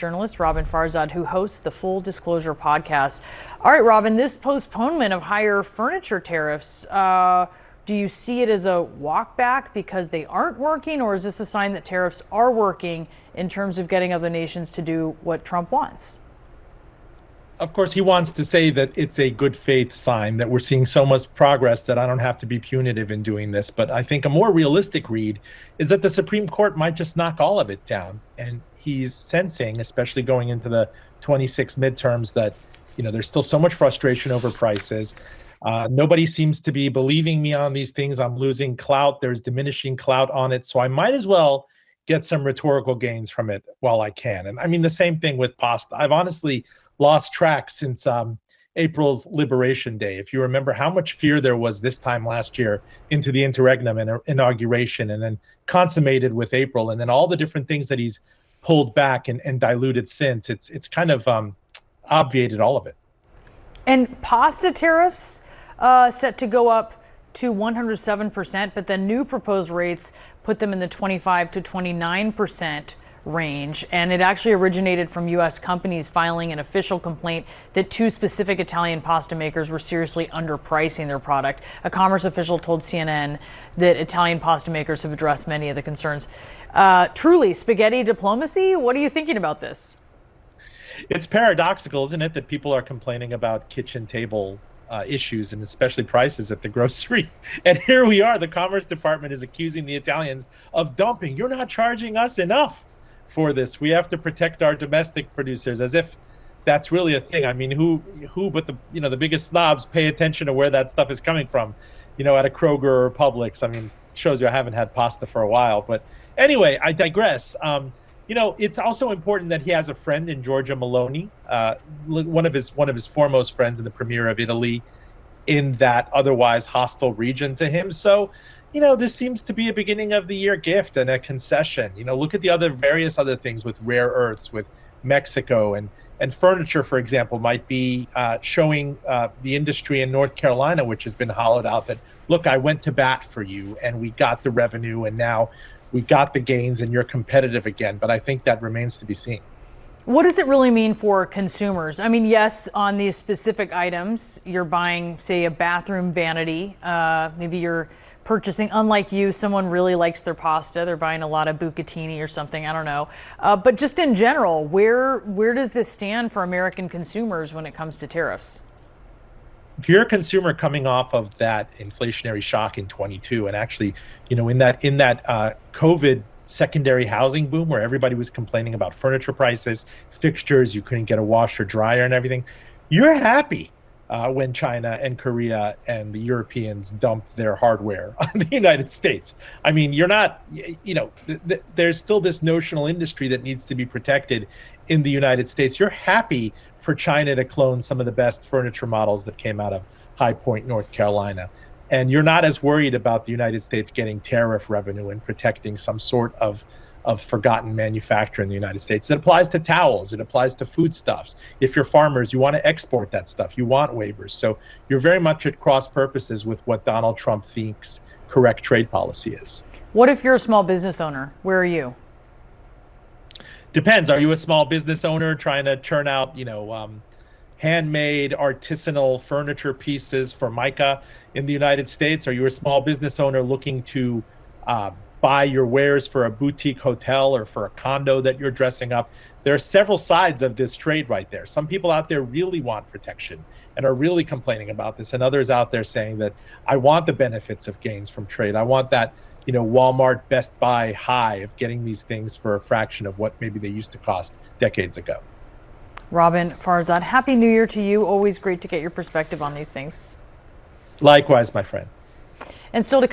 journalist Roben Farzad, who hosts the Full Disclosure podcast. All right, Roben, this postponement of higher furniture tariffs, do you see it as a walk back because they aren't working, or is this a sign that tariffs are working in terms of getting other nations to do what Trump wants? Of course, he wants to say that it's a good faith sign that we're seeing so much progress that I don't have to be punitive in doing this. But I think a more realistic read is that the Supreme Court might just knock all of it down. And he's sensing, especially going into the 26 midterms, that there's still so much frustration over prices. Nobody seems to be believing me on these things. I'm losing clout. There's diminishing clout on it. So I might as well get some rhetorical gains from it while I can. And I mean, the same thing with pasta. I've honestly lost track since April's Liberation Day. If you remember how much fear there was this time last year into the interregnum and inauguration, and then consummated with April, and then all the different things that he's pulled back and diluted since, it's kind of obviated all of it. And pasta tariffs set to go up to 107%, but then new proposed rates put them in the 25 to 29% range. And it actually originated from U.S. companies filing an official complaint that two specific Italian pasta makers were seriously underpricing their product. A commerce official told CNN that Italian pasta makers have addressed many of the concerns. Truly, spaghetti diplomacy? What are you thinking about this? It's paradoxical, isn't it, that people are complaining about kitchen table issues and especially prices at the grocery. And here we are, the Commerce Department is accusing the Italians of dumping. You're not charging us enough for this. We have to protect our domestic producers, as if that's really a thing. I mean, who but the biggest snobs pay attention to where that stuff is coming from, at a Kroger or Publix. I mean, it shows you I haven't had pasta for a while. But anyway, I digress. It's also important that he has a friend in Giorgia Meloni, one of his foremost friends in the premier of Italy, in that otherwise hostile region to him. So, this seems to be a beginning of the year gift and a concession. Look at the various other things with rare earths, with Mexico, and furniture, for example, might be showing the industry in North Carolina, which has been hollowed out, that, look, I went to bat for you and we got the revenue and now we got the gains and you're competitive again. But I think that remains to be seen. What does it really mean for consumers? I mean, yes, on these specific items, you're buying, say, a bathroom vanity. Maybe you're purchasing, unlike you, someone really likes their pasta. They're buying a lot of bucatini or something. I don't know. But just in general, where does this stand for American consumers when it comes to tariffs? If you're a consumer coming off of that inflationary shock in 22, and actually, in that COVID secondary housing boom where everybody was complaining about furniture prices, fixtures, you couldn't get a washer, dryer, and everything, you're happy when China and Korea and the Europeans dumped their hardware on the United States. I mean, you're not, there's still this notional industry that needs to be protected in the United States. You're happy for China to clone some of the best furniture models that came out of High Point, North Carolina. And you're not as worried about the United States getting tariff revenue and protecting some sort of forgotten manufacturer in the United States. It applies to towels. It applies to foodstuffs. If you're farmers, you want to export that stuff. You want waivers. So you're very much at cross purposes with what Donald Trump thinks correct trade policy is. What if you're a small business owner? Where are you? Depends. Are you a small business owner trying to churn out, handmade artisanal furniture pieces for Micah in the United States? Are you a small business owner looking to buy your wares for a boutique hotel or for a condo that you're dressing up? There are several sides of this trade right there. Some people out there really want protection and are really complaining about this, and others out there saying that I want the benefits of gains from trade. I want that Walmart, Best Buy high of getting these things for a fraction of what maybe they used to cost decades ago. Roben Farzad, Happy New Year to you. Always great to get your perspective on these things. Likewise, my friend. And still to come.